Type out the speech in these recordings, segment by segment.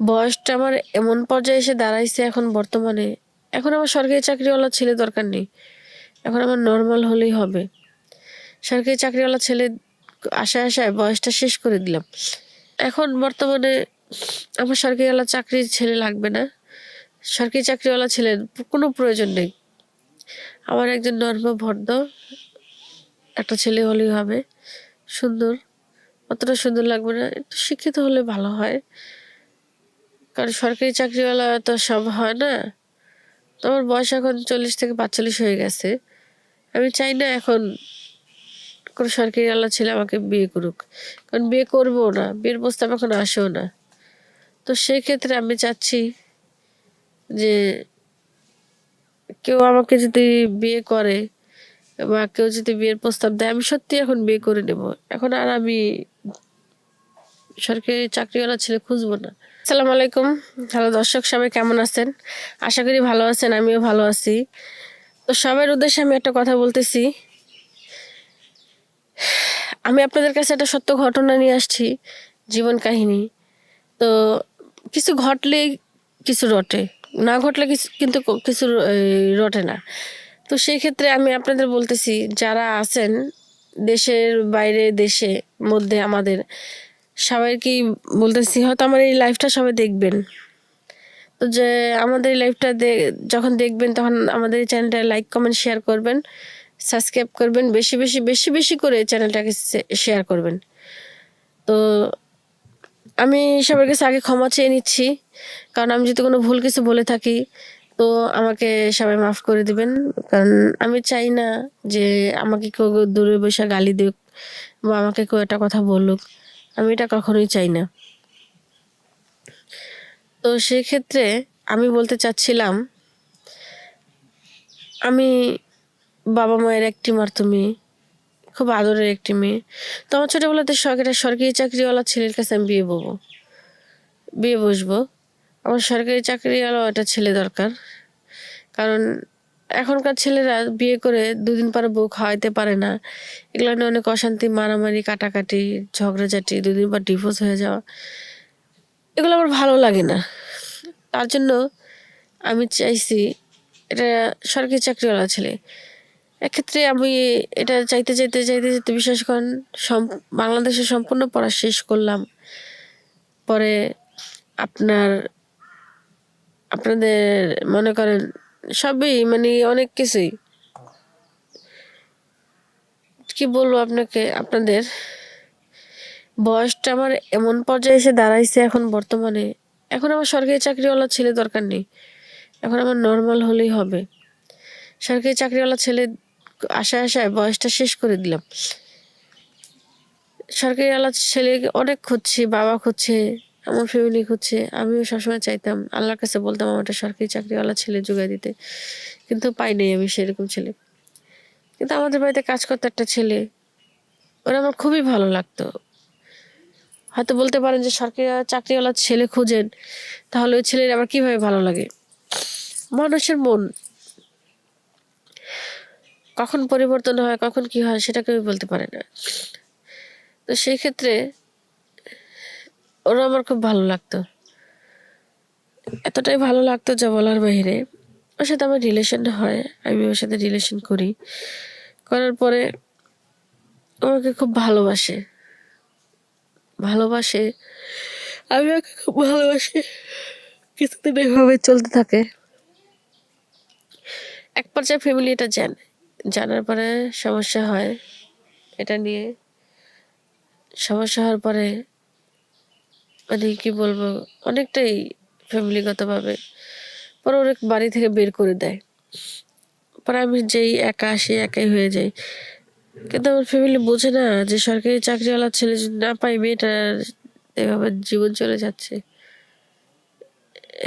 বয়সটা আমার এমন পর্যায়ে এসে দাঁড়াইছে এখন বর্তমানে। এখন আমার সরকারি চাকরিওয়ালা ছেলে দরকার নেই। এখন আমার নর্মাল হলেই হবে। সরকারি চাকরিওয়ালা ছেলে আশায় আশায় বয়সটা শেষ করে দিলাম। এখন বর্তমানে আমার সরকারিওয়ালা চাকরির ছেলে লাগবে না। সরকারি চাকরিওয়ালা ছেলের কোনো প্রয়োজন নেই। আমার একজন ভদ্র একটা ছেলে হলেই হবে। সুন্দর, অতটা সুন্দর লাগবে না, একটু শিক্ষিত হলে ভালো হয়। কারণ সরকারি চাকরিওয়ালা তো সব হয় না। তো আমার বয়স এখন 40 থেকে 45 হয়ে গেছে। আমি চাই না এখন কোনো সরকারিওয়ালা ছেলে আমাকে বিয়ে করুক, কারণ বিয়ে করবো না, বিয়ের প্রস্তাব এখন আসেও না। তো সেই ক্ষেত্রে আমি চাচ্ছি যে কেউ আমাকে যদি বিয়ে করে বা কেউ যদি বিয়ের প্রস্তাব দেয়, আমি সত্যি এখন বিয়ে করে নেব। এখন আর আমি সরকারি চাকরিওয়ালা ছেলে খুঁজবো না। আসসালামু আলাইকুম। হ্যালো দর্শক, সবাই কেমন আছেন? আশা করি ভালো আছেন, আমিও ভালো আছি। তো সবার উদ্দেশ্যে আমি একটা কথা বলতেছি। আমি আপনাদের কাছে একটা সত্য ঘটনা নিয়ে আসছি, জীবন কাহিনী। তো কিছু ঘটলেই কিছু রটে, না ঘটলে কিন্তু কিছু রটে না। তো সেই ক্ষেত্রে আমি আপনাদের বলতেছি, যারা আছেন দেশের বাইরে, দেশে মধ্যে, আমাদের সবাইকেই বলতেছি, হয়তো আমার এই লাইফটা সবাই দেখবেন। তো যে আমাদের এই লাইফটা যখন দেখবেন, তখন আমাদের এই চ্যানেলটা লাইক, কমেন্ট, শেয়ার করবেন, সাবস্ক্রাইব করবেন, বেশি বেশি বেশি বেশি করে চ্যানেলটাকে শেয়ার করবেন। তো আমি সবার কাছে আগে ক্ষমা চেয়ে নিচ্ছি, কারণ আমি যদি কোনো ভুল কিছু বলে থাকি তো আমাকে সবাই মাফ করে দিবেন। কারণ আমি চাই না যে আমাকে কেউ দূরে বসে গালি দিক বা আমাকে কেউ একটা কথা বলুক, আমি এটা কখনোই চাই না। তো সেই ক্ষেত্রে আমি বলতে চাচ্ছিলাম, আমি বাবা মায়ের একটি মাত্র মেয়ে, খুব আদরের একটি মেয়ে। তো আমার ছোটবেলাতে সরকারি চাকরিওয়ালা ছেলের কাছে আমি বিয়ে বসবো। আমার সরকারি চাকরিওয়ালা একটা ছেলে দরকার। কারণ এখনকার ছেলেরা বিয়ে করে 2 দিন পরে বউ খাওয়াইতে পারে না। এগুলো নিয়ে অনেক অশান্তি, মারামারি, কাটাকাটি, ঝগড়াঝাটি, 2 দিন পর ডিভোর্স হয়ে যাওয়া, এগুলো আমার ভালো লাগে না। তার জন্য আমি চাইছি এটা সরকারি চাকরিওয়ালা ছেলে। এক্ষেত্রে আমি এটা চাইতে চাইতে চাইতে চাইতে বিশ্বাস করেন, বাংলাদেশে সম্পূর্ণ পড়া শেষ করলাম। পরে আপনার আপনাদের মনে করেন সবই, মানে অনেক কিছুই, কি বলবো আপনাকে, আপনাদের বয়সটা আমার এমন পর্যায়ে এসে দাঁড়াইছে এখন বর্তমানে। এখন আমার সরকারি চাকরিওয়ালা ছেলে দরকার নেই। এখন আমার নর্মাল হলেই হবে। সরকারি চাকরিওয়ালা ছেলে আশায় আশায় বয়সটা শেষ করে দিলাম। সরকারিওয়ালা ছেলে অনেক খুঁজছি, বাবা খুঁজছে, আমার ফ্যামিলি খুঁজছে। আমিও সবসময় চাইতাম, আল্লাহর কাছে বলতাম আমার একটা সরকারি চাকরিওয়ালা ছেলে জোগাড় দিতে, কিন্তু পাই নাই আমি সেরকম ছেলে। কিন্তু আমাদের বাড়িতে কাজ করতো একটা ছেলে, ওরা আমার খুবই ভালো লাগতো। হয়তো বলতে পারেন যে সরকারি চাকরিওয়ালা ছেলে খুঁজেন, তাহলে ওই ছেলের আবার কিভাবে ভালো লাগে? মানুষের মন কখন পরিবর্তন হয়, কখন কি হয়, সেটা কেউ বলতে পারে না। তো সেই ক্ষেত্রে ওরা আমার খুব ভালো লাগতো, এতটাই ভালো লাগতো যা বলার বাইরে। ওর সাথে আমার রিলেশন হয়, আমি ওর সাথে রিলেশন করি, করার পরে আমাকে খুব ভালোবাসে ভালোবাসে আমি ওকে খুব ভালোবাসি। কিছুদিন এভাবে চলতে থাকে। এক পর্যায়ে ফ্যামিলি এটা জানার পরে সমস্যা হয়। এটা নিয়ে সমস্যা হওয়ার পরে, মানে কি বলবো, অনেকটাই ফ্যামিলিগতভাবে পরে ওর বাড়ি থেকে বের করে দেয়। পরে আমি যেই একা আসি, একাই হয়ে যাই। কিন্তু আমার ফ্যামিলি বোঝে না যে সরকারি চাকরিওয়ালা ছেলে যদি না পাই, মেয়েটার এভাবে জীবন চলে যাচ্ছে,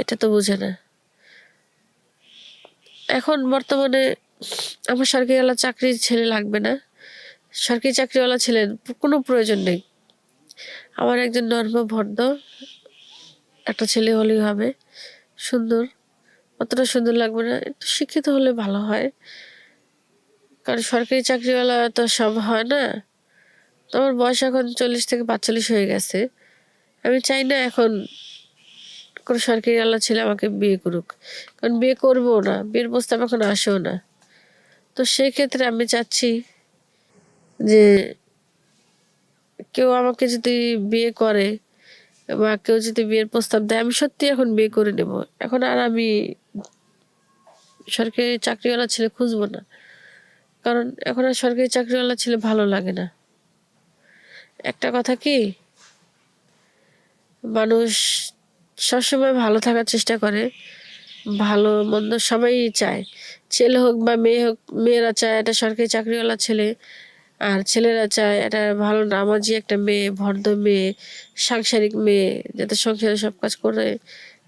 এটা তো বোঝে না। এখন বর্তমানে আমার সরকারিওয়ালা চাকরির ছেলে লাগবে না। সরকারি চাকরিওয়ালা ছেলের কোনো প্রয়োজন নেই। আমার একজন ভদ্র একটা ছেলে হলেই হবে। সুন্দর, অতটা সুন্দর লাগবে না, একটু শিক্ষিত হলে ভালো হয়। কারণ সরকারি চাকরিওয়ালা তো সব হয় না। তো আমার বয়স এখন 40 থেকে 45 হয়ে গেছে। আমি চাই না এখন কোনো সরকারি আল্লাহ ছেলে আমাকে বিয়ে করুক, কারণ বিয়ে করবো না, বিয়ের প্রস্তাব এখন আসেও না। তো সেই ক্ষেত্রে আমি চাচ্ছি যে কেউ আমাকে যদি বিয়ে করে বা কেউ যদি বিয়ের প্রস্তাব দেয়, আমি সত্যি এখন বিয়ে করে নেব। এখন আর আমি সরকারি চাকরিওয়ালা ছেলে খুঁজবো না, কারণ এখন আর সরকারি চাকরিওয়ালা ছেলে ভালো লাগে না। একটা কথা কি, মানুষ সবসময় ভালো থাকার চেষ্টা করে, ভালো মন্দ সবাই চায়, ছেলে হোক বা মেয়ে হোক। মেয়েরা চায় একটা সরকারি চাকরিওয়ালা ছেলে, আর ছেলেরা চায় একটা ভালো নামাজি একটা মেয়ে, ভদ্র মেয়ে, সাংসারিক মেয়ে, যাতে সংসারে সব কাজ করে,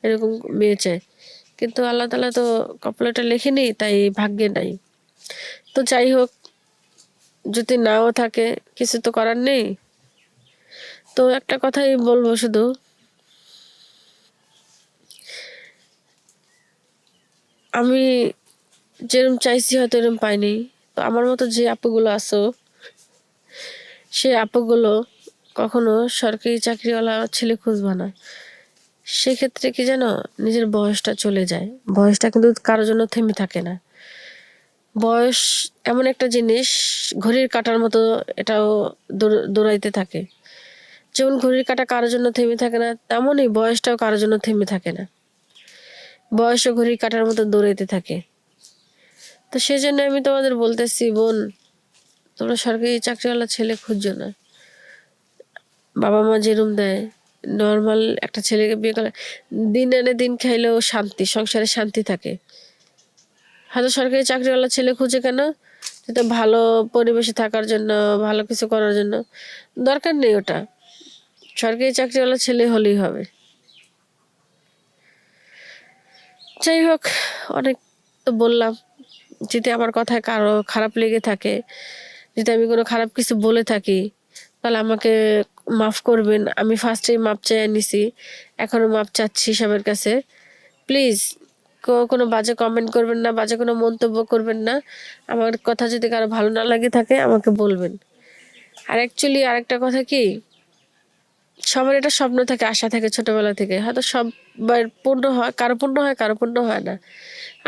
এরকম মেয়ে চায়। কিন্তু আল্লাহ তাআলা তো কপালে লেখেনি, তাই ভাগ্যে নাই। তো যাই হোক, যদি নাও থাকে কিছু তো করার নেই। তো একটা কথাই বলবো শুধু, আমি যেরকম চাইছি হয়তো এরকম পাইনি। তো আমার মতো যে আপুগুলো আছো, সে আপুগুলো কখনো সরকারি চাকরিওয়ালা ছেলে খুঁজবা না। সেক্ষেত্রে কি জানো, নিজের বয়সটা চলে যায়। বয়সটা কিন্তু কারোর জন্য থেমে থাকে না। বয়স এমন একটা জিনিস, ঘড়ির কাঁটার মতো এটাও দৌড়াইতে থাকে। যেমন ঘড়ির কাঁটা কারোর জন্য থেমে থাকে না, তেমনই বয়সটাও কারোর জন্য থেমে থাকে না। বয়সও ঘড়ির কাঁটার মতো দৌড়াইতে থাকে। তো সেজন্য আমি তোমাদের বলতেছি, বোন, তোমরা সরকারি চাকরিওয়ালা ছেলে খুঁজছো না। বাবা মা যেরম দেয়, নর্মাল একটা ছেলেকে বিয়ে করে দিন এনে দিন খাইলেও শান্তি, সংসারে শান্তি থাকে। হয়তো সরকারি চাকরিওয়ালা ছেলে খুঁজে কেন, যেটা ভালো পরিবেশে থাকার জন্য, ভালো কিছু করার জন্য। দরকার নেই ওটা, সরকারি চাকরিওয়ালা ছেলে হলেই হবে। যাই হোক, অনেক তো বললাম। যদি আমার কথায় কারো খারাপ লেগে থাকে, যদি আমি কোনো খারাপ কিছু বলে থাকি, তাহলে আমাকে মাফ করবেন। আমি ফার্স্টেই মাপ চেয়ে নিছি, এখনো মাপ চাচ্ছি সবার কাছে। প্লিজ কোনো বাজে কমেন্ট করবেন না, বাজে কোনো মন্তব্য করবেন না। আমার কথা যদি কারো ভালো না লাগে থাকে আমাকে বলবেন। আর অ্যাকচুয়ালি আরেকটা কথা কি, সবার এটা স্বপ্ন থাকে, আশা থাকে ছোটবেলা থেকে, হয়তো সবার পূর্ণ হয়, কারো পূর্ণ হয়, কারো পূর্ণ হয় না।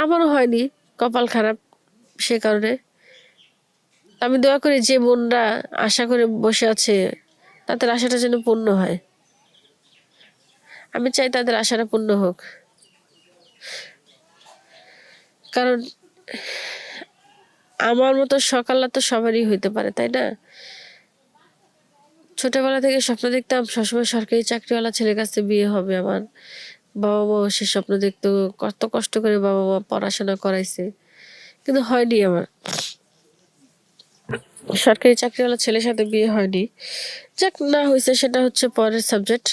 আমারও হয়নি, কপাল খারাপ সে কারণে। আমি দোয়া করি যে বোনরা আশা করে বসে আছে, তাদের আশাটা যেন পূর্ণ হয়। আমি চাই তাদের আশাটা পূর্ণ হোক, কারণ আমার মতো সকাল্লা তো সবারই হইতে পারে, তাই না? ছোটবেলা থেকে স্বপ্ন দেখতাম সবসময় সরকারি চাকরিওয়ালা ছেলের কাছে বিয়ে হবে আমার। বাবা মা সে স্বপ্ন দেখতো, কত কষ্ট করে বাবা মা পড়াশোনা করাইছে, কিন্তু হয়নি আমার। সরকারি চাকরিওয়ালা ছেলের সাথে বিয়ে হয়নি। যাক, না হয়েছে সেটা হচ্ছে পরের সাবজেক্ট।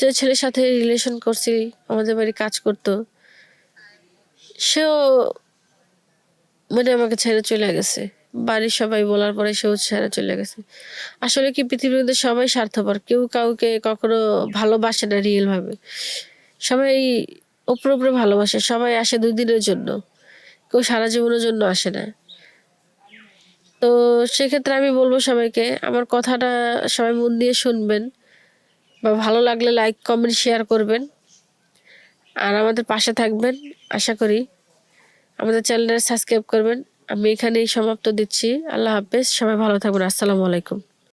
যে ছেলের সাথে রিলেশন করছি, আমাদের বাড়ি কাজ করতো, সেও মানে আমাকে ছেড়ে চলে গেছে। বাড়ির সবাই বলার পরে সেও ছেড়ে চলে গেছে। আসলে কি, পৃথিবীর মধ্যে সবাই স্বার্থপর, কেউ কাউকে কখনো ভালোবাসে না রিয়েল ভাবে। সবাই উপরে উপরে ভালোবাসে, সবাই আসে 2 দিনের জন্য, কেউ সারা জীবনের জন্য আসে না। তো সেক্ষেত্রে আমি বলবো সবাইকে, আমার কথাটা সবাই মন দিয়ে শুনবেন, বা ভালো লাগলে লাইক কমেন্ট শেয়ার করবেন, আর আমাদের পাশে থাকবেন। আশা করি আমাদের চ্যানেলটা সাবস্ক্রাইব করবেন। আমি এখানেই সমাপ্ত দিচ্ছি। আল্লাহ হাফেজ, সবাই ভালো থাকবেন। আসসালামু আলাইকুম।